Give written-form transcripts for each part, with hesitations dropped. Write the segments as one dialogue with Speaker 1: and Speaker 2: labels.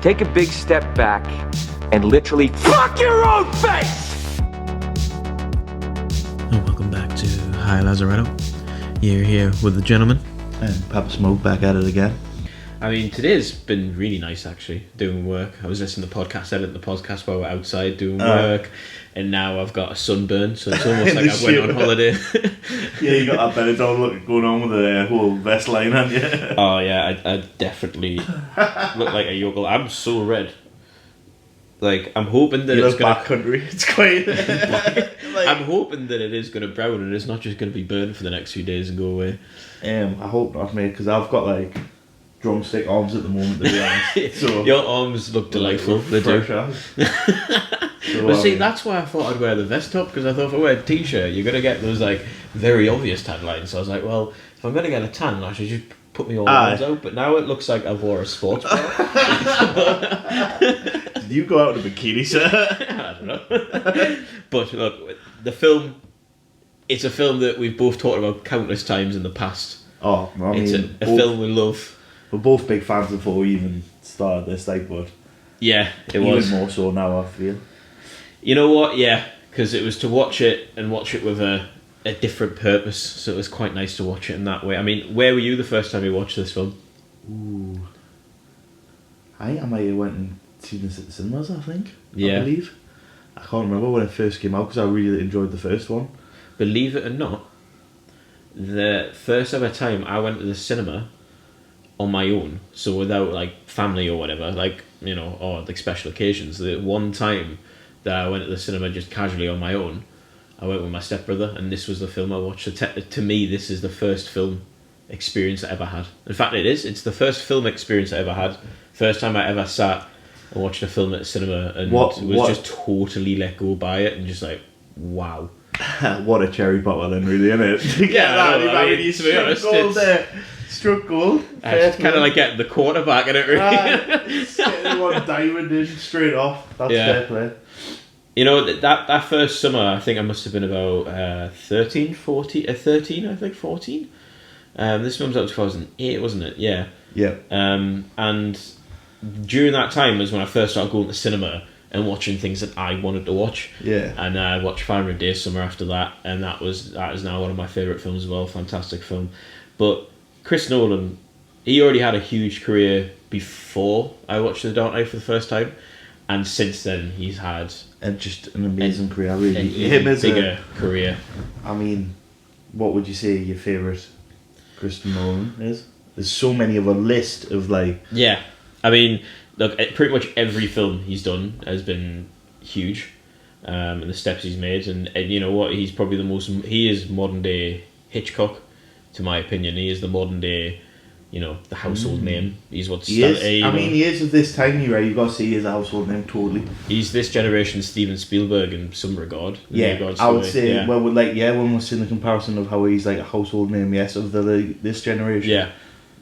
Speaker 1: take a big step back and literally fuck your own face!
Speaker 2: And welcome back to Hi Lazaretto. You're here with the gentleman.
Speaker 3: And Papa Smoke back at it again.
Speaker 2: I mean, today's been really nice actually, doing work. I was listening to the podcast, editing the podcast while we're outside doing work, and now I've got a sunburn, so it's almost like I went on holiday.
Speaker 3: Yeah, you got that Benetton look going on with the whole vest line, haven't you?
Speaker 2: Oh yeah, I definitely look like a yokel. I'm so red. Like, I'm hoping that it's going to...
Speaker 3: backcountry. It's quite...
Speaker 2: I'm hoping that it is going to brown and it's not just going to be burned for the next few days and go away.
Speaker 3: I hope not, mate, because I've got, like, drumstick arms at the moment, to be honest. So,
Speaker 2: your arms look delightful. They do. But see, that's why I thought I'd wear the vest top, because I thought if I wear a t-shirt, you're going to get those, like, very obvious tan lines. So I was like, well, if I'm going to get a tan, I should just put my arms out. But now it looks like I've wore a sports bra.
Speaker 3: Did you go out in a bikini, sir?
Speaker 2: I don't know. But look, the film, it's a film that we've both talked about countless times in the past.
Speaker 3: Oh, I mean,
Speaker 2: it's a film we love.
Speaker 3: We're both big fans before we even started this, like, but
Speaker 2: yeah, it
Speaker 3: even
Speaker 2: was
Speaker 3: more so now, I feel.
Speaker 2: You know what? Yeah, because it was to watch it with a different purpose, so it was quite nice to watch it in that way. I mean, where were you the first time you watched this film?
Speaker 3: Ooh, I might have went and seen this at the cinemas, I think.
Speaker 2: Yeah.
Speaker 3: I believe. I can't remember when it first came out because I really enjoyed the first one.
Speaker 2: Believe it or not, the first ever time I went to the cinema on my own, so without like family or whatever, like, you know, or like special occasions, the one time that I went to the cinema just casually on my own, I went with my stepbrother, and this was the film I watched. So to me, this is the first film experience I ever had. In fact, it's the first film experience I ever had. First time I ever sat and watched a film at the cinema and was just totally let go by it and just like, wow.
Speaker 3: What a cherry popper then, really, isn't it?
Speaker 2: To be honest,
Speaker 3: gold there. Struck gold.
Speaker 2: It's kind of like getting the quarterback in it, really.
Speaker 3: Getting one diamond in straight off. That's fair play.
Speaker 2: You know, that first summer, I think I must have been about 13, I think, 14. This film was out in 2008, wasn't it? Yeah.
Speaker 3: Yeah.
Speaker 2: And during that time was when I first started going to the cinema and watching things that I wanted to watch.
Speaker 3: Yeah.
Speaker 2: And I watched 500 Days Summer after that, and that is now one of my favourite films as well. Fantastic film. But Chris Nolan, he already had a huge career before I watched The Dark Knight for the first time, and since then he's had
Speaker 3: just an amazing career, really.
Speaker 2: Him as a bigger career.
Speaker 3: I mean, what would you say your favourite Christopher Nolan is? There's so many of a list of like...
Speaker 2: Yeah, I mean, look, pretty much every film he's done has been huge, and the steps he's made, and you know what, he's probably he is modern day Hitchcock, to my opinion. He is the modern day, you know, the household name. He's
Speaker 3: he is of this time era. You've got to say he is a household name, totally.
Speaker 2: He's this generation's Steven Spielberg in some regard.
Speaker 3: I would say, when we're seeing the comparison of how he's like a household name, yes, of this generation.
Speaker 2: Yeah,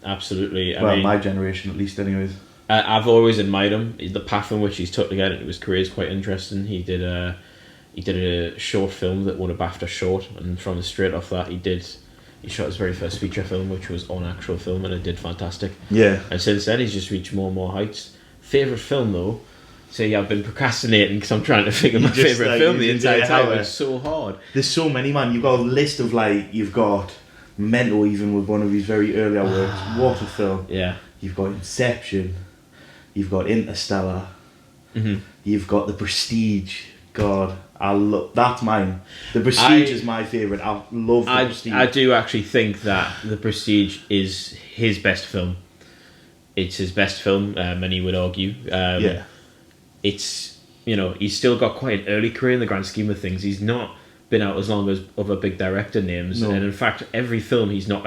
Speaker 2: absolutely.
Speaker 3: I mean, my generation at least, anyways.
Speaker 2: I've always admired him. The path in which he's took to get into his career is quite interesting. He did a short film that won a BAFTA short, and from straight off that he shot his very first feature film, which was on actual film, and it did fantastic.
Speaker 3: Yeah.
Speaker 2: And since then, he's just reached more and more heights. Favourite film, though? See, I've been procrastinating because I'm trying to figure my favourite film the entire time. It's so hard.
Speaker 3: There's so many, man. You've got a list of, like, you've got Memento, even with one of his very earlier works. What a film.
Speaker 2: Yeah.
Speaker 3: You've got Inception. You've got Interstellar.
Speaker 2: Mm-hmm.
Speaker 3: You've got The Prestige. God, that's mine. The Prestige is my favourite. I love The Prestige.
Speaker 2: I do actually think that The Prestige is his best film. It's his best film, many would argue.
Speaker 3: Yeah.
Speaker 2: It's, you know, he's still got quite an early career in the grand scheme of things. He's not been out as long as other big director names, and in fact, every film he's not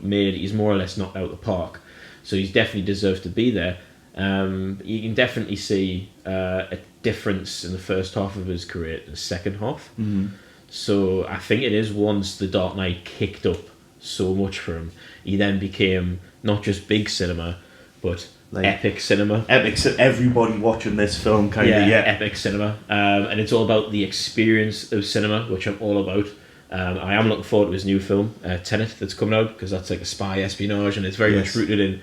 Speaker 2: made, he's more or less knocked out the park. So he's definitely deserved to be there. You can definitely see a difference in the first half of his career to the second half.
Speaker 3: Mm-hmm.
Speaker 2: So I think it is once The Dark Knight kicked up so much for him, he then became not just big cinema, but like epic cinema.
Speaker 3: Everybody watching this film
Speaker 2: epic cinema. And it's all about the experience of cinema, which I'm all about. I am looking forward to his new film, Tenet, that's coming out, because that's like a spy espionage, and it's very much rooted in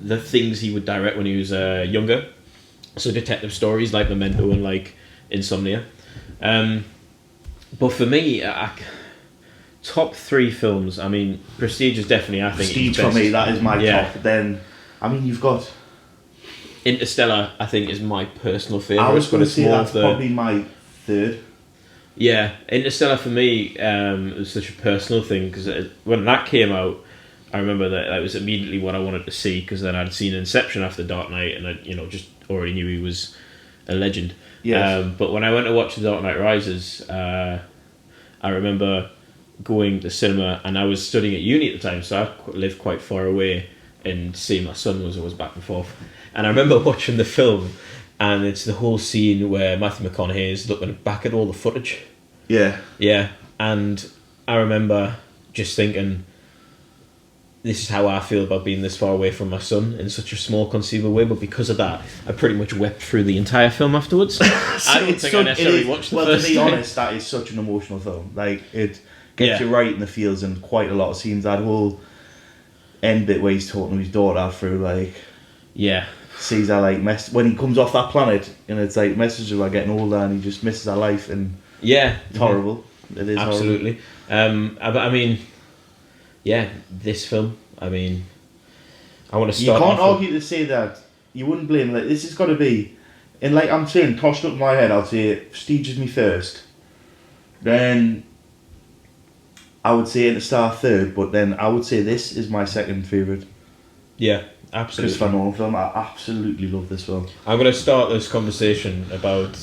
Speaker 2: the things he would direct when he was younger. So detective stories like Memento and like Insomnia. But for me, top 3 films. I mean, Prestige is definitely, I think,
Speaker 3: Prestige
Speaker 2: best.
Speaker 3: for me, that is my
Speaker 2: Yeah.
Speaker 3: top. Then, I mean, you've got.
Speaker 2: Interstellar, I think, is my personal favourite.
Speaker 3: I was going
Speaker 2: but
Speaker 3: to
Speaker 2: it's
Speaker 3: say
Speaker 2: more
Speaker 3: that's
Speaker 2: of the,
Speaker 3: probably my third.
Speaker 2: Yeah, Interstellar for me was such a personal thing because when that came out, I remember that was immediately what I wanted to see because then I'd seen Inception after Dark Knight and I, just already knew he was a legend.
Speaker 3: Yes.
Speaker 2: But when I went to watch The Dark Knight Rises, I remember going to cinema and I was studying at uni at the time, so I lived quite far away, and seeing my son was always back and forth. And I remember watching the film, and it's the whole scene where Matthew McConaughey is looking back at all the footage.
Speaker 3: Yeah.
Speaker 2: Yeah, and I remember just thinking, this is how I feel about being this far away from my son in such a small conceivable way, but because of that, I pretty much wept through the entire film afterwards. I don't think I necessarily watched the first
Speaker 3: to be
Speaker 2: time.
Speaker 3: honest, that is such an emotional film. Like, it gets
Speaker 2: Yeah.
Speaker 3: you right in the feels in quite a lot of scenes. That whole end bit where he's talking to his daughter through, like,
Speaker 2: Yeah,
Speaker 3: sees her, like, when he comes off that planet, and it's like messages about getting older, and he just misses her life, and
Speaker 2: yeah,
Speaker 3: it's horrible. It is
Speaker 2: absolutely. But I mean, yeah, this film. I mean, I want to
Speaker 3: horrible. You
Speaker 2: start.
Speaker 3: can't argue to say that. You wouldn't blame, like, this has got to be, and like I'm saying, tossed up in my head, I'll say Prestige is me first. Then I would say Interstellar third, but then I would say this is my second favourite
Speaker 2: Yeah, absolutely.
Speaker 3: Christopher Nolan film. I absolutely love this film.
Speaker 2: I'm going to start this conversation about,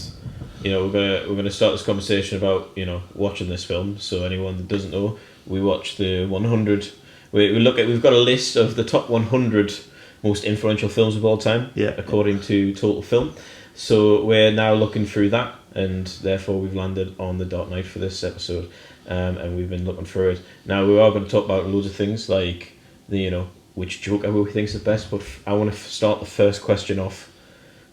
Speaker 2: we're gonna start this conversation about, watching this film. So anyone that doesn't know, we watched the 100. We've got a list of the top 100 most influential films of all time,
Speaker 3: Yeah.
Speaker 2: according to Total Film. So we're now looking through that, and therefore we've landed on The Dark Knight for this episode, and we've been looking through it. Now we are going to talk about loads of things like which Joker we think is the best, but I want to start the first question off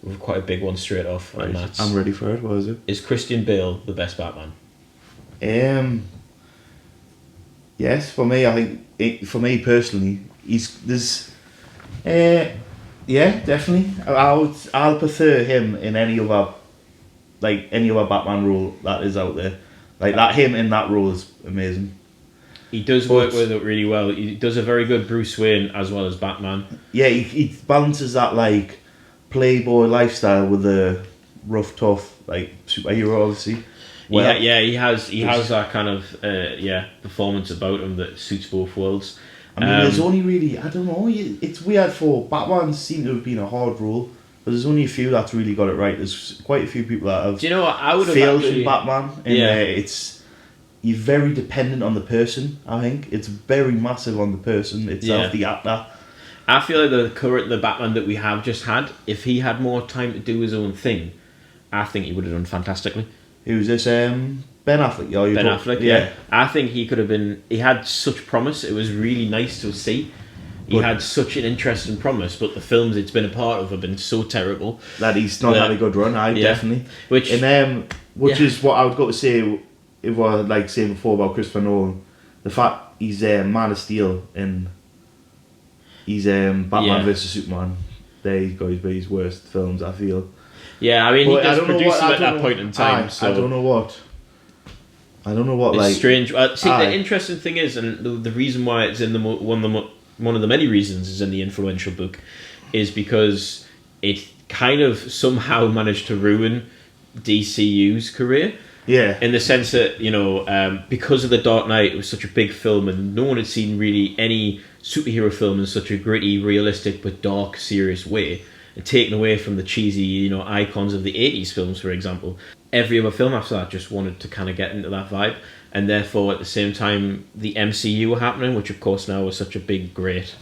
Speaker 2: with quite a big one straight off, and that's:
Speaker 3: I'm ready for it. What is it?
Speaker 2: Is Christian Bale the best Batman?
Speaker 3: Yes, for me, I think for me personally, yeah, definitely. I'll prefer him in any other Batman role that is out there. Like that, him in that role is amazing.
Speaker 2: He does work with it really well. He does a very good Bruce Wayne as well as Batman.
Speaker 3: Yeah, he balances that like playboy lifestyle with the rough, tough like superhero, obviously. Well,
Speaker 2: he has that kind of performance about him that suits both worlds.
Speaker 3: I mean, there's only really, I don't know, it's weird for Batman seem to have been a hard role, but there's only a few that's really got it right. There's quite a few people that have
Speaker 2: Do you know what? I would have
Speaker 3: failed
Speaker 2: actually,
Speaker 3: in Batman, and you're very dependent on the person, I think. It's very massive on the person itself, the actor.
Speaker 2: I feel like the Batman that we have just had, if he had more time to do his own thing, I think he would have done fantastically.
Speaker 3: Who's this? Ben Affleck.
Speaker 2: Ben Affleck, yeah. I think he could have been. He had such promise. It was really nice to see. He had such an interesting promise, but the films it's been a part of have been so terrible
Speaker 3: that he's not had a good run. Definitely.
Speaker 2: Which
Speaker 3: is what I would go to say if I like saying before about Christopher Nolan, the fact he's Man of Steel and he's Batman vs Superman. There he's got his worst films, I feel.
Speaker 2: Yeah, I mean, he does produce them at that point in time.
Speaker 3: I don't know what.
Speaker 2: It's
Speaker 3: like
Speaker 2: strange. The interesting thing is, and the reason why it's in one of the many reasons is in the influential book, is because it kind of somehow managed to ruin DCU's career.
Speaker 3: Yeah.
Speaker 2: In the sense that because of The Dark Knight, it was such a big film, and no one had seen really any superhero film in such a gritty, realistic but dark, serious way. And taken away from the cheesy, icons of the 80s films, for example. Every other film after that just wanted to kind of get into that vibe. And therefore, at the same time, the MCU were happening, which of course now is such a big, great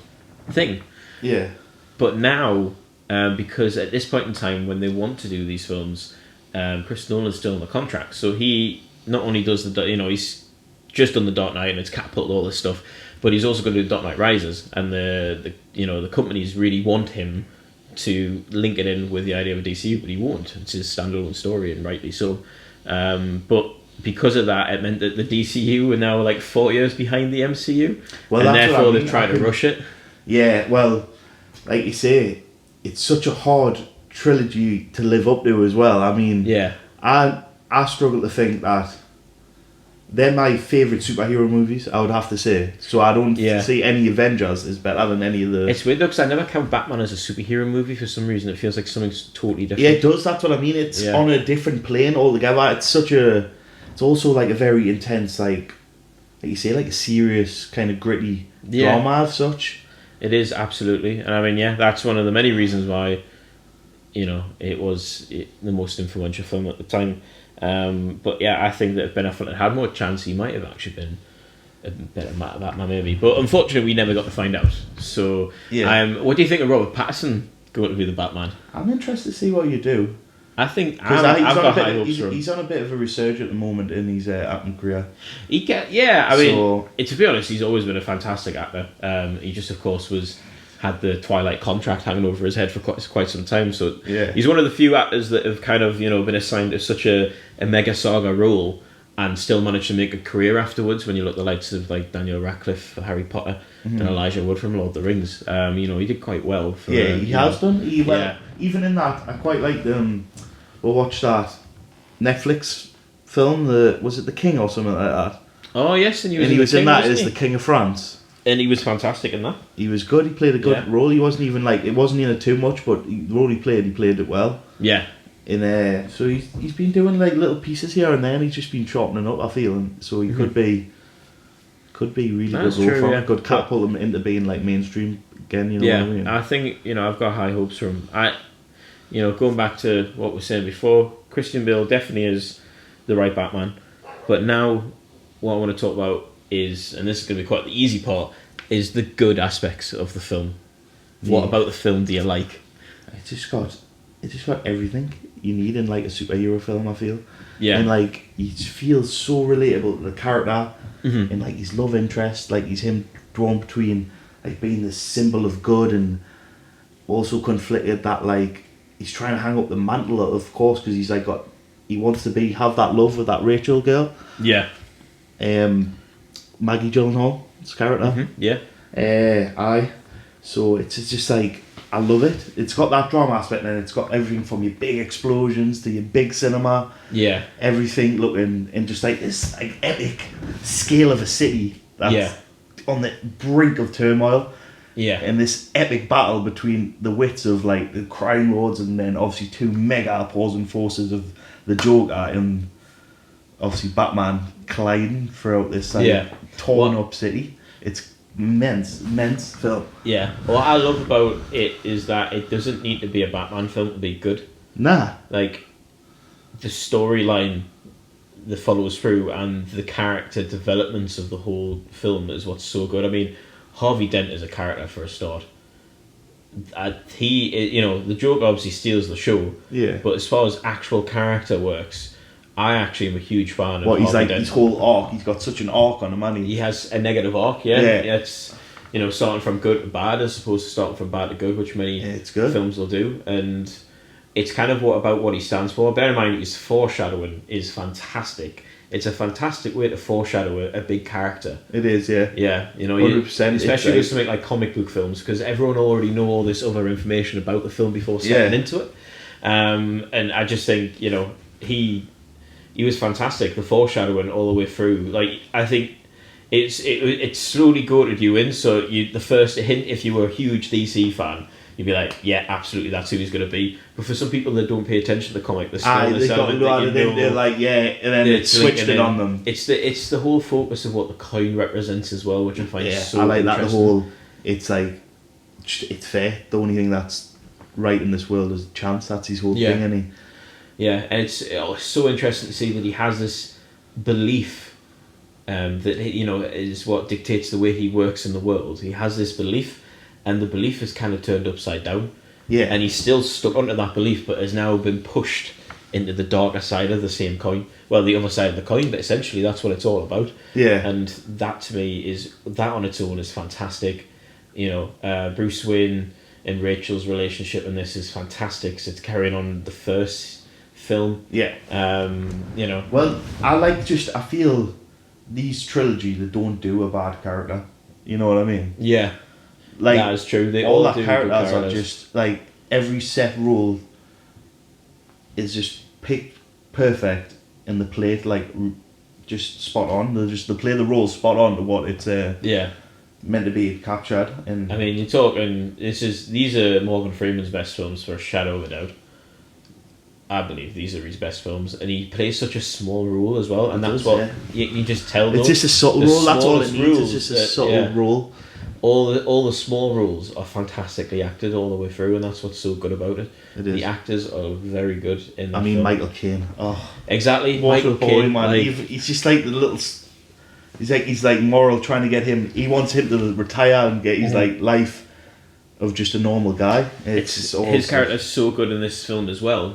Speaker 2: thing.
Speaker 3: Yeah.
Speaker 2: But now, because at this point in time, when they want to do these films, Chris Nolan's still on the contract. So he not only does he's just done The Dark Knight and it's catapulted all this stuff, but he's also going to do Dark Knight Rises. And the companies really want him to link it in with the idea of a DCU, but he won't. It's his standalone story, and rightly so. But because of that, it meant that the DCU were now like 4 years behind the MCU, and therefore they've tried to rush it.
Speaker 3: Yeah, well, like you say, it's such a hard trilogy to live up to as well. I mean,
Speaker 2: Yeah.
Speaker 3: I struggle to think that they're my favourite superhero movies, I would have to say. So I don't see any Avengers is better than any of the...
Speaker 2: It's weird though, because I never count Batman as a superhero movie for some reason. It feels like something's totally different.
Speaker 3: Yeah, it does, that's what I mean. It's on a different plane altogether. It's such a... It's also like a very intense, like you say, like a serious, kind of gritty drama of such.
Speaker 2: It is, absolutely. And I mean, that's one of the many reasons why, it was the most influential film at the time. But yeah, I think that if Ben Affleck had had more chance, he might have actually been a better Batman maybe. But unfortunately, we never got to find out. So, what do you think of Robert Pattinson going to be the Batman?
Speaker 3: I'm interested to see what you do.
Speaker 2: I think I've got high hopes for him.
Speaker 3: He's on a bit of a resurgence at the moment in his acting career.
Speaker 2: To be honest, he's always been a fantastic actor. He just, of course, had the Twilight contract hanging over his head for quite some time. So he's one of the few actors that have kind of been assigned to such a mega saga role and still managed to make a career afterwards. When you look at the likes of like Daniel Radcliffe for Harry Potter and Elijah Wood from Lord of the Rings, he did quite well.
Speaker 3: He has done. Even in that, I quite liked we'll watch that Netflix film. Was it The King or something like that?
Speaker 2: Oh yes, and
Speaker 3: he was in that as the King of France.
Speaker 2: And he was fantastic in that.
Speaker 3: He was good. He played a good role. He wasn't even it wasn't too much, but the role he played it well.
Speaker 2: Yeah.
Speaker 3: So he's been doing like little pieces here and there, and he's just been chopping it up. I feel, and so he could be really
Speaker 2: That's
Speaker 3: good.
Speaker 2: True, yeah.
Speaker 3: Could catapult him into being like mainstream again. What I mean?
Speaker 2: I think I've got high hopes for him. Going back to what we were saying before, Christian Bale definitely is the right Batman. But now, what I want to talk about is, and this is going to be quite the easy part, is the good aspects of the film. What about the film do you like?
Speaker 3: It just got everything you need in like a superhero film, I feel.
Speaker 2: Yeah.
Speaker 3: And like he feels so relatable to the character and like his love interest, like he's him drawn between like being the symbol of good and also conflicted that like he's trying to hang up the mantle, of course, because he's like he wants to have that love with that Rachel girl.
Speaker 2: Yeah.
Speaker 3: Maggie Gyllenhaal's character. So it's just like I love it. It's got that drama aspect and it's got everything from your big explosions to your big cinema.
Speaker 2: Yeah.
Speaker 3: Everything looking in just like this like epic scale of a city that's on the brink of turmoil.
Speaker 2: Yeah.
Speaker 3: And this epic battle between the wits of like the crime lords and then obviously two mega opposing forces of the Joker and obviously Batman colliding throughout this torn up city. It's immense film.
Speaker 2: Yeah. What I love about it is that it doesn't need to be a Batman film to be good.
Speaker 3: Nah.
Speaker 2: Like, the storyline that follows through and the character developments of the whole film is what's so good. I mean, Harvey Dent is a character for a start. The Joker obviously steals the show.
Speaker 3: Yeah.
Speaker 2: But as far as actual character works, I actually am a huge fan of
Speaker 3: Harvey
Speaker 2: Dent.
Speaker 3: His whole arc, he's got such an arc on him, and
Speaker 2: he has a negative arc, it's starting from good to bad as opposed to starting from bad to good, which many films will do, and it's kind of about what he stands for. Bear in mind, his foreshadowing is fantastic. It's a fantastic way to foreshadow a big character.
Speaker 3: It is, yeah.
Speaker 2: Yeah,
Speaker 3: 100%.
Speaker 2: Especially with something like comic book films, because everyone already know all this other information about the film before stepping into it. And I just think, he was fantastic. The foreshadowing all the way through. Like, I think it slowly goaded you in. So the first hint, if you were a huge DC fan, you'd be like, yeah, absolutely, that's who he's going to be. But for some people that don't pay attention to the comic, there's still this element that
Speaker 3: they're like, and then it switched it on them.
Speaker 2: It's the whole focus of what the coin represents as well, which I find so
Speaker 3: I like
Speaker 2: interesting.
Speaker 3: that. The whole, it's like, it's fair. The only thing that's right in this world is chance. That's his whole thing, isn't he?
Speaker 2: Yeah, and it's so interesting to see that he has this belief that is what dictates the way he works in the world. He has this belief, and the belief is kind of turned upside down.
Speaker 3: Yeah, and
Speaker 2: he's still stuck onto that belief, but has now been pushed into the darker side of the same coin. Well, the other side of the coin, but essentially that's what it's all about.
Speaker 3: Yeah,
Speaker 2: and that to me that on its own is fantastic. Bruce Wayne and Rachel's relationship in this is fantastic. So it's carrying on the first film.
Speaker 3: Yeah.
Speaker 2: Well,
Speaker 3: I feel these trilogy they don't do a bad character. You know what I mean?
Speaker 2: Yeah. Like, that is true. They
Speaker 3: all
Speaker 2: all
Speaker 3: that
Speaker 2: do
Speaker 3: characters are just like every set role is just picked perfect, and the play like just spot on. They play the role spot on to what it's meant to be captured. And
Speaker 2: I mean, you're talking. These are Morgan Freeman's best films for a shadow of a doubt. I believe these are his best films, and he plays such a small role as well, and that's what you just tell.
Speaker 3: It's just a subtle role. That's all it needs. It's just a subtle role.
Speaker 2: All the small roles are fantastically acted all the way through, and that's what's so good about it.
Speaker 3: It is.
Speaker 2: The actors are very good in.
Speaker 3: I mean,
Speaker 2: film.
Speaker 3: Michael Caine. Oh,
Speaker 2: exactly.
Speaker 3: what
Speaker 2: Michael
Speaker 3: a boy,
Speaker 2: Caine,
Speaker 3: man.
Speaker 2: like,
Speaker 3: He's just like the little. He's like moral, trying to get him. He wants him to retire and get his like life of just a normal guy. It's awesome.
Speaker 2: His character's so good in this film as well,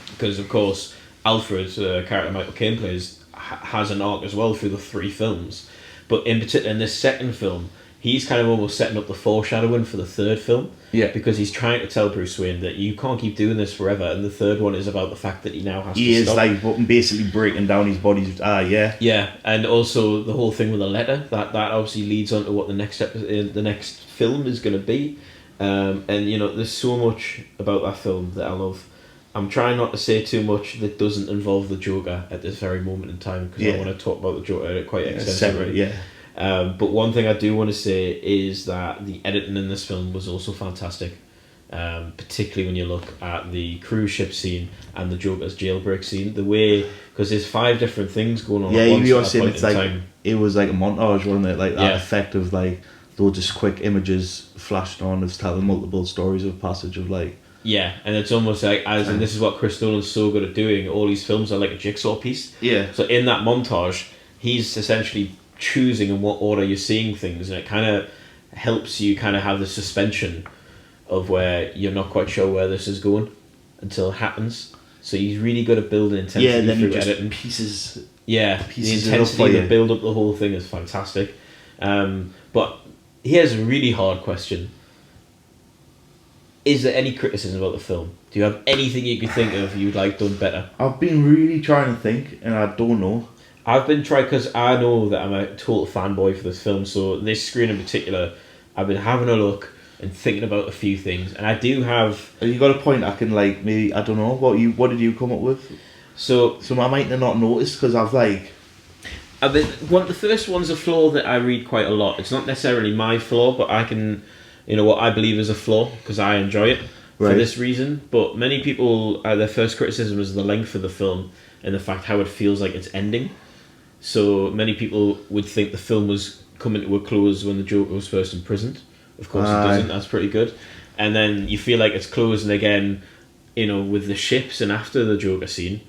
Speaker 2: because of course Alfred, the character Michael Caine plays, has an arc as well through the 3 films. But in particular, in this second film, he's kind of almost setting up the foreshadowing for the 3rd film.
Speaker 3: Yeah.
Speaker 2: Because he's trying to tell Bruce Wayne that you can't keep doing this forever, and the 3rd one is about the fact that he now has to stop.
Speaker 3: He is like basically breaking down his body's.
Speaker 2: Yeah, and also the whole thing with the letter that obviously leads on to what the next the next film is going to be, and there's so much about that film that I love. I'm trying not to say too much that doesn't involve the Joker at this very moment in time, because I want to talk about the Joker quite extensively. But one thing I do want to say is that the editing in this film was also fantastic, particularly when you look at the cruise ship scene and the Joker's jailbreak scene. The way, because there's 5 different things going on at once
Speaker 3: you were
Speaker 2: at that
Speaker 3: saying
Speaker 2: point
Speaker 3: it's
Speaker 2: in
Speaker 3: like
Speaker 2: time.
Speaker 3: it was like a montage, wasn't it? Like that effect of like those just quick images flashed on of telling multiple stories of passage of like.
Speaker 2: Yeah, and it's almost like, and this is what Chris Nolan's so good at doing, all these films are like a jigsaw piece.
Speaker 3: Yeah.
Speaker 2: So in that montage, he's essentially choosing in what order you're seeing things, and it kind of helps you kind of have the suspension of where you're not quite sure where this is going until it happens. So he's really good at building intensity
Speaker 3: then
Speaker 2: through
Speaker 3: he just
Speaker 2: editing.
Speaker 3: pieces
Speaker 2: The
Speaker 3: it up
Speaker 2: intensity
Speaker 3: for
Speaker 2: to
Speaker 3: you.
Speaker 2: build up the whole thing is fantastic. But here's a really hard question. Is there any criticism about the film? Do you have anything you could think of you'd like done better?
Speaker 3: I've been really trying to think, and I don't know.
Speaker 2: I've been trying, because I know that I'm a total fanboy for this film, so this screen in particular, I've been having a look and thinking about a few things, and I do have...
Speaker 3: Have you got a point I can like, maybe, I don't know, what did you come up with?
Speaker 2: So
Speaker 3: I might have not noticed, because I've like...
Speaker 2: the first one's a flaw that I read quite a lot. It's not necessarily my flaw, but I can... what I believe is a flaw, because I enjoy it for this reason. But many people, their first criticism is the length of the film and the fact how it feels like it's ending. So many people would think the film was coming to a close when the Joker was first imprisoned. Of course it doesn't, that's pretty good. And then you feel like it's closing again, with the ships and after the Joker scene.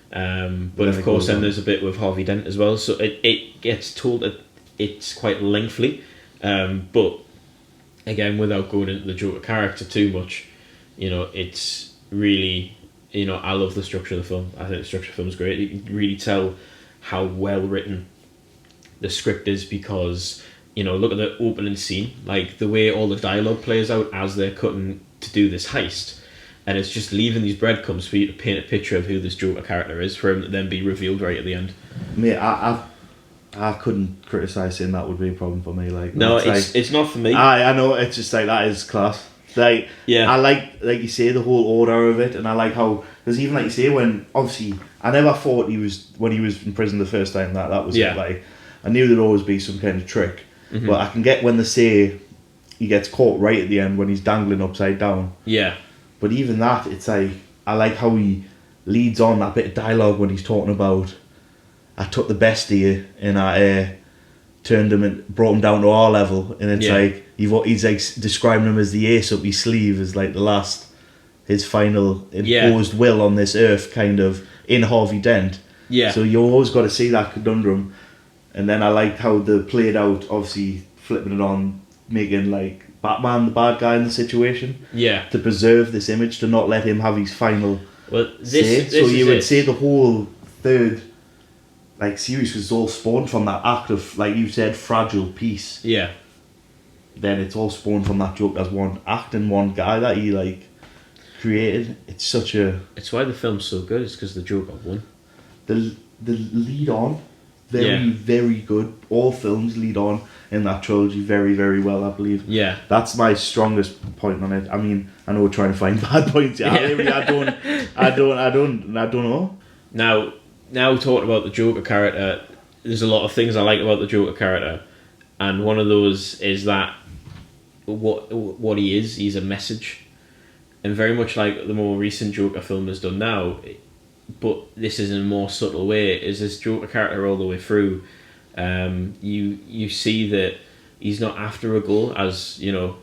Speaker 2: But of course then there's a bit with Harvey Dent as well. So it gets told that it's quite lengthy. But again, without going into the Joker character too much, it's really, I love the structure of the film. I think the structure of the film is great. You can really tell how well written the script is, because, look at the opening scene, like the way all the dialogue plays out as they're cutting to do this heist, and it's just leaving these breadcrumbs for you to paint a picture of who this Joker character is, for him to then be revealed right at the end.
Speaker 3: Mate, I couldn't criticise saying that would be a problem for me. Like,
Speaker 2: no, it's not for me.
Speaker 3: I know, it's just like, that is class. Like, I like you say, the whole order of it, and I like how, because even like you say, when, obviously, I never thought when he was in prison the first time, that was it. Like, I knew there'd always be some kind of trick, but I can get when they say he gets caught right at the end when he's dangling upside down. Yeah. But even that, it's like, I like how he leads on that bit of dialogue when he's talking about, I took the best of you and I turned him and brought him down to our level, and it's like he's like describing him as the ace up his sleeve, as like the last, his final imposed will on this earth, kind of in Harvey Dent. Yeah. So you always got to see that conundrum, and then I liked how they played out, obviously flipping it on, making like Batman the bad guy in the situation. Yeah. To preserve this image, to not let him have his final say. So you would say the whole third series was all spawned from that act of, like you said, fragile peace. Yeah. Then it's all spawned from that joke as one act and one guy that he created. It's
Speaker 2: why the film's so good. It's because the Joker won.
Speaker 3: The lead on, very very good. All films lead on. in that trilogy very, very well, I believe.
Speaker 2: Yeah.
Speaker 3: That's my strongest point on it. I mean, I know we're trying to find bad points. Yeah, I don't know.
Speaker 2: Now talking about the Joker character, there's a lot of things I like about the Joker character, and one of those is that what he is, he's a message, and very much like the more recent Joker film has done now, but this is in a more subtle way. Is this Joker character all the way through? You see that he's not after a goal, as you know.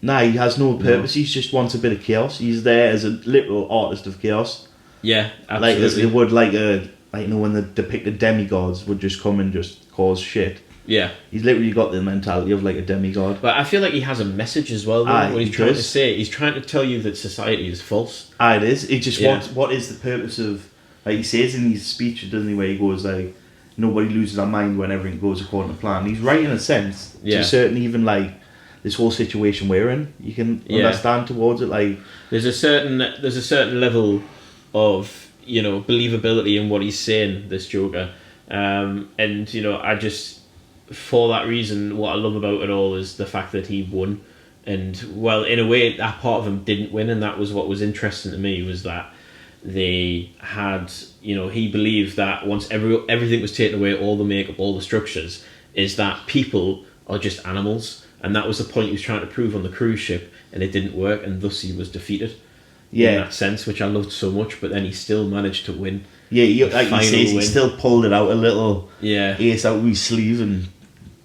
Speaker 3: Nah, he has no purpose. He just wants a bit of chaos. He's there as a literal artist of chaos.
Speaker 2: Yeah, absolutely.
Speaker 3: Like as they would when the depicted demigods would just come and just cause shit.
Speaker 2: Yeah,
Speaker 3: he's literally got the mentality of like a demigod.
Speaker 2: But I feel like he has a message as well. Though, what he's trying to say, he's trying to tell you that society is false.
Speaker 3: It is. He just wants. What is the purpose of? Like he says in his speech, doesn't he? Where he goes like, nobody loses their mind when everything goes according to plan. He's right in a sense. To a certain, even like this whole situation we're in, you can understand towards it. Like
Speaker 2: there's a certain level of believability in what he's saying. This Joker, and I just. For that reason, what I love about it all is the fact that he won, and well, in a way, that part of him didn't win, and that was what was interesting to me, was that they had, he believed that once everything was taken away, all the makeup, all the structures, is that people are just animals, and that was the point he was trying to prove on the cruise ship, and it didn't work, and thus he was defeated. In that sense, which I loved so much, but then he still managed to win. Yeah,
Speaker 3: like he says, he still pulled it out a little.
Speaker 2: Yeah,
Speaker 3: ace out of his sleeve and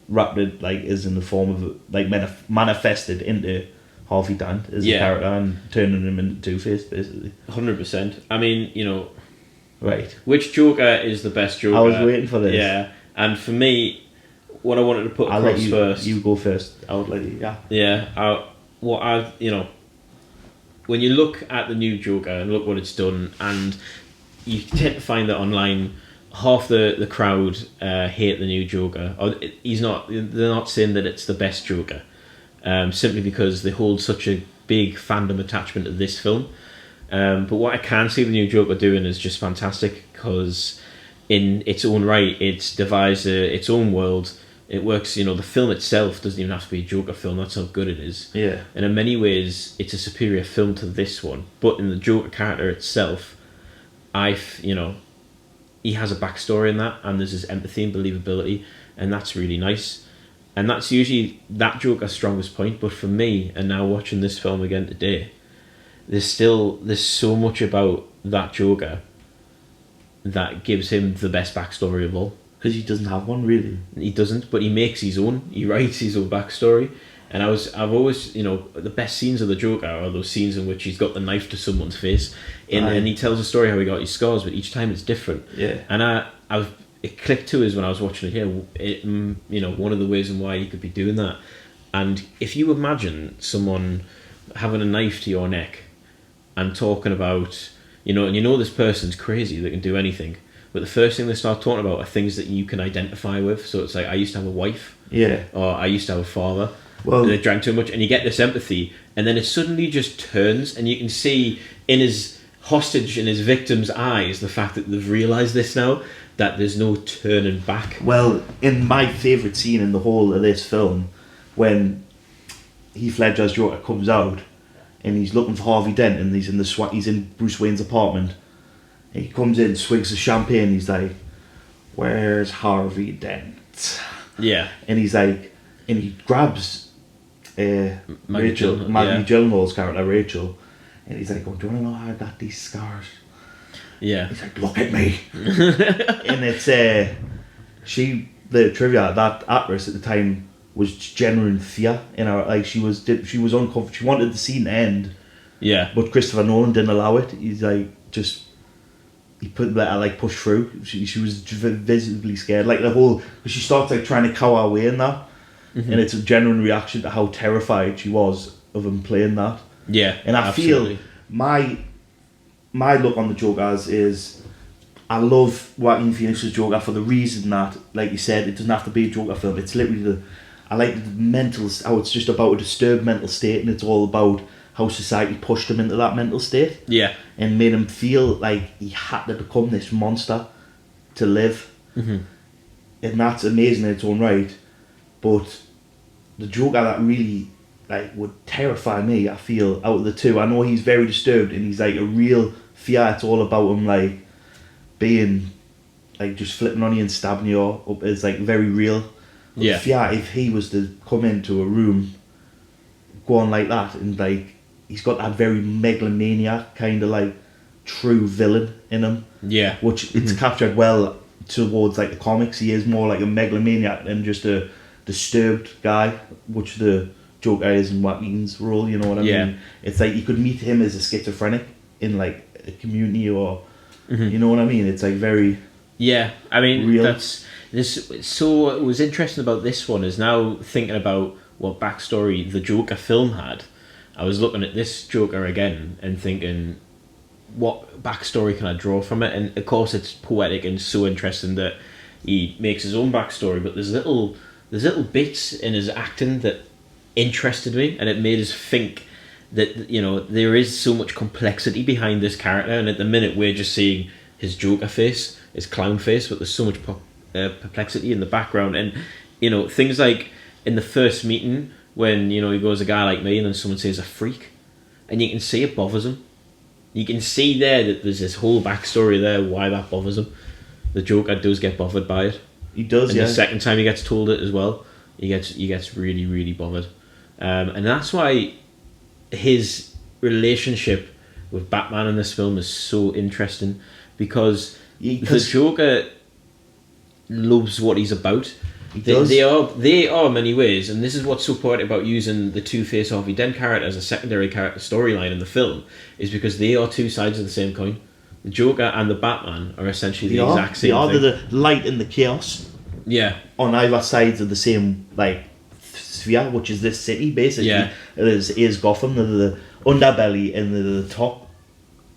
Speaker 3: wrapped it like is in the form of like manifested into Harvey Dent as a character and turning him into Two-Face basically.
Speaker 2: 100%. I mean,
Speaker 3: right.
Speaker 2: Which Joker is the best Joker?
Speaker 3: I was waiting for this.
Speaker 2: Yeah, and for me, what I wanted to put across first.
Speaker 3: You go first. I would like you.
Speaker 2: Yeah. When you look at the new Joker and look what it's done, and you tend to find that online. Half the crowd hate the new Joker. They're not saying that it's the best Joker, simply because they hold such a big fandom attachment to this film. But what I can see the new Joker doing is just fantastic, because in its own right, it's devised its own world. It works. The film itself doesn't even have to be a Joker film. That's how good it is.
Speaker 3: Yeah.
Speaker 2: And in many ways, it's a superior film to this one. But in the Joker character itself, he has a backstory in that, and there's his empathy and believability, and that's really nice. And that's usually that Joker's strongest point. But for me, and now watching this film again today, there's so much about that Joker that gives him the best backstory of all.
Speaker 3: Because he doesn't have one, really.
Speaker 2: He doesn't, but he makes his own. He writes his own backstory. And I've always, the best scenes of the Joker are those scenes in which he's got the knife to someone's face, and he tells a story how he got his scars, but each time it's different.
Speaker 3: Yeah.
Speaker 2: And it clicked to us when I was watching it here. One of the ways in why he could be doing that. And if you imagine someone having a knife to your neck and talking about, and this person's crazy, they can do anything, but the first thing they start talking about are things that you can identify with. So it's like, I used to have a wife, or I used to have a father. Well, they drank too much, and you get this empathy, and then it suddenly just turns, and you can see in his hostage, in his victim's eyes, the fact that they've realised this now, that there's no turning back.
Speaker 3: Well, in my favourite scene in the whole of this film, when Heath Ledger's Joker comes out, and he's looking for Harvey Dent, and he's in Bruce Wayne's apartment, and he comes in, swigs the champagne, and he's like, "Where's Harvey Dent?"
Speaker 2: Yeah.
Speaker 3: And he's like, and he grabs Maggie Gyllenhaal's character Rachel, and he's like, "Oh, do you want to know how I got these scars?"
Speaker 2: Yeah.
Speaker 3: He's like, "Look at me." And it's the trivia, that actress at the time was genuine fear in her, like she was uncomfortable. She wanted the scene to end.
Speaker 2: Yeah.
Speaker 3: But Christopher Nolan didn't allow it. He's like, he let her like push through. She was visibly scared. Like she starts like trying to cower away in that. Mm-hmm. And it's a genuine reaction to how terrified she was of him playing that.
Speaker 2: Yeah,
Speaker 3: and I feel my look on the Joker is, I love Joaquin Phoenix's Joker for the reason that, like you said, it doesn't have to be a Joker film. It's literally I like the how it's just about a disturbed mental state, and it's all about how society pushed him into that mental state.
Speaker 2: Yeah,
Speaker 3: and made him feel like he had to become this monster to live. Mm-hmm. And that's amazing in its own right. But the Joker that really like would terrify me, I feel, out of the two. I know he's very disturbed and he's like a real fear. It's all about him like being like just flipping on you and stabbing you up is like very real. But
Speaker 2: Yeah.
Speaker 3: fear, if he was to come into a room going like that and like he's got that very megalomaniac kind of like true villain in him.
Speaker 2: Yeah.
Speaker 3: Which it's captured well towards like the comics. He is more like a megalomaniac than just a disturbed guy, which the Joker is in Joaquin's role, you know what I mean? It's like you could meet him as a schizophrenic in like a community or you know what I mean? It's like very
Speaker 2: I mean
Speaker 3: real.
Speaker 2: that's this. So what was interesting about this one is now thinking about what backstory the Joker film had. I was looking at this Joker again and thinking, what backstory can I draw from it? And of course, it's poetic and so interesting that he makes his own backstory. But there's little bits in his acting that interested me, and it made us think that there is so much complexity behind this character. And at the minute, we're just seeing his Joker face, his clown face, but there's so much perplexity in the background. And things like in the first meeting when he goes, a guy like me, and then someone says a freak, and you can see it bothers him. You can see there that there's this whole backstory there why that bothers him. The Joker does get bothered by it.
Speaker 3: He does,
Speaker 2: and
Speaker 3: yeah.
Speaker 2: the second time he gets told it as well, he gets really, really bothered. And that's why his relationship with Batman in this film is so interesting, because the Joker loves what he's about. They are in many ways, and this is what's so poetic about using the Two-Face Harvey Dent character as a secondary character storyline in the film, is because they are two sides of the same coin. The Joker and the Batman are essentially the exact same thing.
Speaker 3: They are the light and the chaos.
Speaker 2: Yeah.
Speaker 3: On either sides of the same like sphere, which is this city basically.
Speaker 2: Yeah.
Speaker 3: It is Gotham. They're the underbelly and they're the top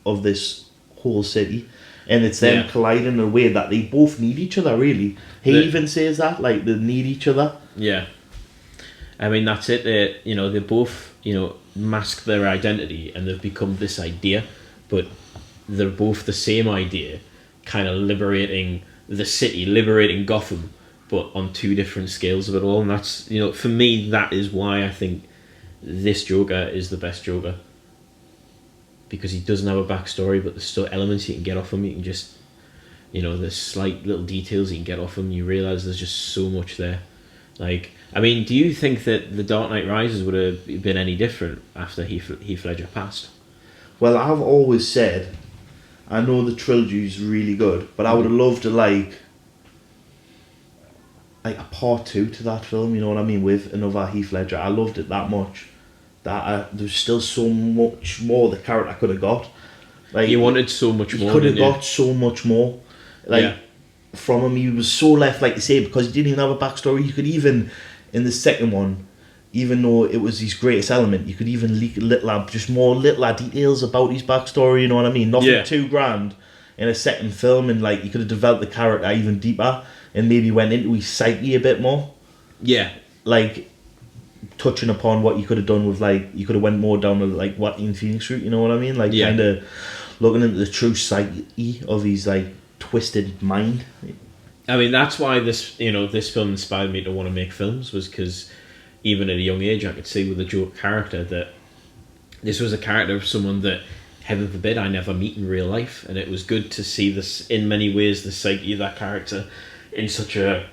Speaker 3: of this whole city. And it's them colliding in a way that they both need each other, really. He even says that, like, they need each other.
Speaker 2: Yeah. I mean, that's it. They both, mask their identity and they've become this idea, but they're both the same idea, kind of liberating the city, liberating Gotham, but on two different scales of it all. And that's, for me, that is why I think this Joker is the best Joker. Because he doesn't have a backstory, but there's still elements you can get off him. You can just, there's slight little details you can get off him. You realise there's just so much there. Like, I mean, do you think that The Dark Knight Rises would have been any different after Heath Ledger passed?
Speaker 3: Well, I've always said, I know the trilogy is really good, but I would have loved to like a part 2 to that film, you know what I mean, with another Heath Ledger. I loved it that much. That there's still so much more the character could have got. Like,
Speaker 2: you wanted so much more.
Speaker 3: He could have got so much more. From him, he was so left, like you say, because he didn't even have a backstory. You could even, in the second one, even though it was his greatest element, you could even leak little details about his backstory. You know what I mean? Nothing too grand in a second film, and like you could have developed the character even deeper, and maybe went into his psyche a bit more.
Speaker 2: Yeah,
Speaker 3: like touching upon what you could have done with, like, you could have went more down the like Joaquin Phoenix route, you know what I mean? Like, kind of looking into the true psyche of his like twisted mind.
Speaker 2: I mean, that's why this film inspired me to want to make films, was because even at a young age I could see with the Joker character that this was a character of someone that, heaven forbid, I never meet in real life, and it was good to see this, in many ways, the psyche of that character in such a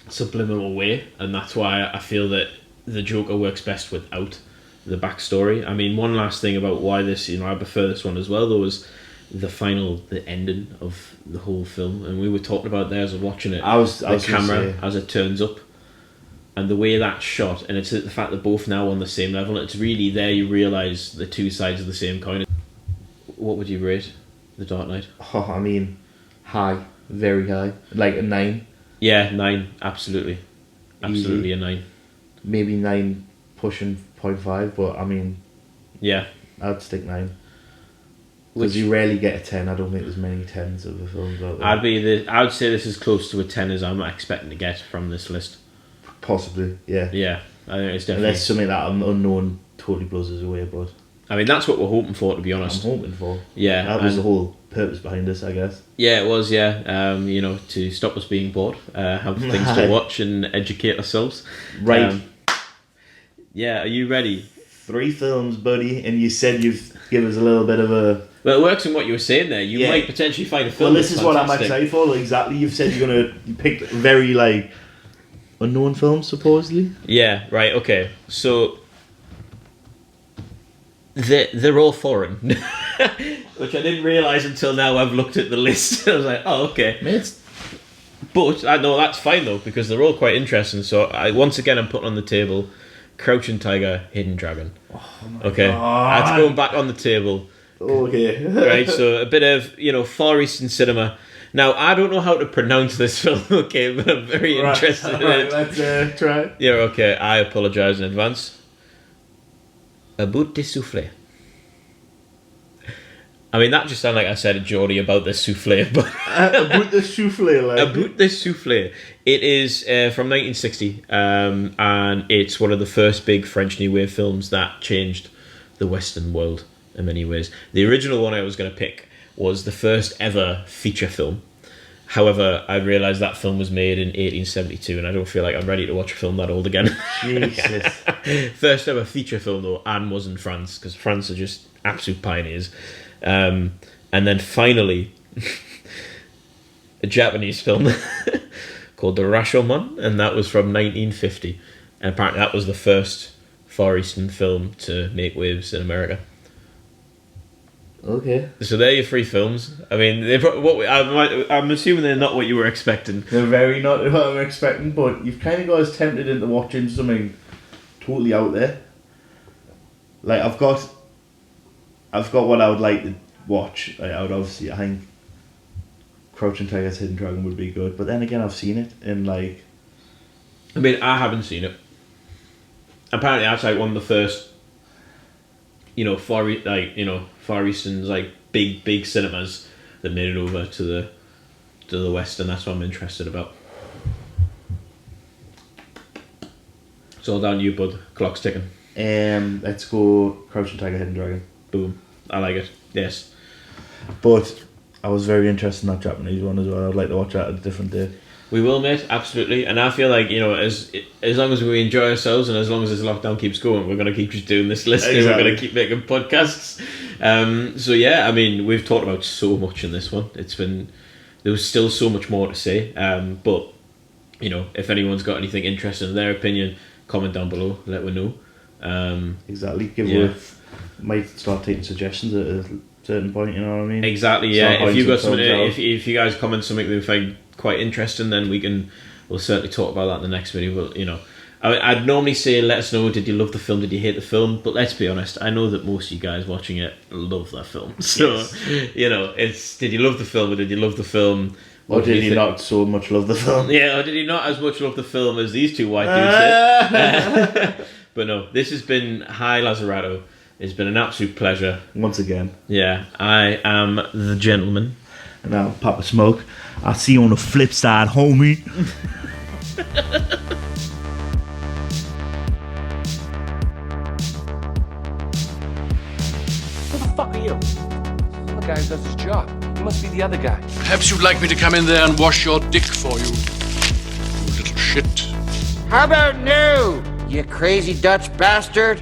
Speaker 2: subliminal way. And that's why I feel that the Joker works best without the backstory. I mean, one last thing about why this, I prefer this one as well, though, was the ending of the whole film. And we were talking about there as I was watching it. The camera as it turns up, and the way that's shot, and it's the fact that both now on the same level. It's really there you realise the two sides of the same coin. What would you rate The Dark Knight?
Speaker 3: Oh, I mean, high, very high, like a 9.
Speaker 2: Yeah, 9, absolutely,
Speaker 3: Easy.
Speaker 2: A 9.
Speaker 3: Maybe 9 pushing 0.5, but I mean,
Speaker 2: yeah,
Speaker 3: I'd stick 9. Because you rarely get a 10. I don't think there's many 10s of the films out there.
Speaker 2: I would say this is close to a 10 as I'm expecting to get from this list.
Speaker 3: Possibly, yeah.
Speaker 2: Yeah, I think it's definitely.
Speaker 3: Unless something that unknown totally blows us away, but
Speaker 2: I mean, that's what we're hoping for, to be
Speaker 3: I'm
Speaker 2: honest.
Speaker 3: hoping for.
Speaker 2: Yeah,
Speaker 3: That was
Speaker 2: and-
Speaker 3: the whole purpose behind this, I guess.
Speaker 2: Yeah, it was, yeah. You know, to stop us being bored, have things to watch and educate ourselves.
Speaker 3: Right.
Speaker 2: Yeah, are you ready?
Speaker 3: 3 films, buddy, and you said you've given us a little bit of a...
Speaker 2: Well, it works in what you were saying there. You
Speaker 3: Yeah.
Speaker 2: might potentially find a
Speaker 3: Well,
Speaker 2: film
Speaker 3: this
Speaker 2: that's
Speaker 3: is what I'm
Speaker 2: fantastic.
Speaker 3: excited for. Exactly. You've said you picked very, like, unknown films, supposedly.
Speaker 2: Yeah, right, okay. So, they're all foreign. Which I didn't realise until now I've looked at the list. I was like, oh, okay.
Speaker 3: Mate.
Speaker 2: But, I know that's fine though, because they're all quite interesting. So, once again, I'm putting on the table Crouching Tiger, Hidden Dragon. Okay,
Speaker 3: God.
Speaker 2: that's going back on the table.
Speaker 3: Okay.
Speaker 2: Right, so a bit of, Far Eastern cinema. Now, I don't know how to pronounce this film, okay, but I'm very interested in it.
Speaker 3: Let's try.
Speaker 2: Yeah, okay, I apologise in advance. A bout de soufflé. I mean, that just sounded like I said a Geordie about the soufflé, but...
Speaker 3: About the soufflé, like.
Speaker 2: A bout de soufflé. It is from 1960, and it's one of the first big French New Wave films that changed the Western world in many ways. The original one I was going to pick was the first ever feature film. However, I realised that film was made in 1872, and I don't feel like I'm ready to watch a film that old again.
Speaker 3: Jesus.
Speaker 2: First ever feature film, though, and was in France, because France are just absolute pioneers. And then finally, a Japanese film called The Rashomon, and that was from 1950. And apparently that was the first Far Eastern film to make waves in America.
Speaker 3: Okay.
Speaker 2: So there are your 3 films. I mean, I'm assuming they're not what you were expecting.
Speaker 3: They're very not what I'm expecting, but you've kind of got us tempted into watching something totally out there. Like, I've got what I would like to watch. Like, I think Crouching Tiger's Hidden Dragon would be good, but then again, I've seen it in like...
Speaker 2: I mean, I haven't seen it. Apparently that's like one of the first, Far Eastern's like big cinemas that made it over to the West, and that's what I'm interested about. It's all down to you, bud. Clock's ticking.
Speaker 3: Let's go Crouching Tiger, Hidden Dragon.
Speaker 2: Boom. I like it. Yes.
Speaker 3: But I was very interested in that Japanese one as well. I'd like to watch that at a different day.
Speaker 2: We will, mate. Absolutely. And I feel like, as long as we enjoy ourselves and as long as this lockdown keeps going, we're going to keep just doing this listing.
Speaker 3: Exactly.
Speaker 2: We're going to keep making podcasts. So yeah, I mean, we've talked about so much in this one. There was still so much more to say. But, if anyone's got anything interesting in their opinion, comment down below. Let me know.
Speaker 3: Exactly. Might start taking suggestions at a certain point, you know what I mean?
Speaker 2: Exactly, yeah.
Speaker 3: Start
Speaker 2: If you got
Speaker 3: pointing
Speaker 2: something,
Speaker 3: some films
Speaker 2: if you guys comment something that we find quite interesting, then we'll certainly talk about that in the next video. But I'd normally say, let us know. Did you love the film? Did you hate the film? But let's be honest. I know that most of you guys watching it love that film. So
Speaker 3: Yes.
Speaker 2: it's did you love the film or did you love the film?
Speaker 3: Or did you not so much love the film?
Speaker 2: Yeah, or did you not as much love the film as these 2 white dudes did? But no, this has been Hi Lazzarato. It's been an absolute pleasure.
Speaker 3: Once again.
Speaker 2: Yeah, I am the gentleman.
Speaker 3: And now, Papa Smoke. I'll see you on the flip side, homie.
Speaker 1: Who the fuck are you? The guy who does his job. You must be the other guy.
Speaker 4: Perhaps you'd like me to come in there and wash your dick for you. You little shit.
Speaker 5: How about new, you crazy Dutch bastard?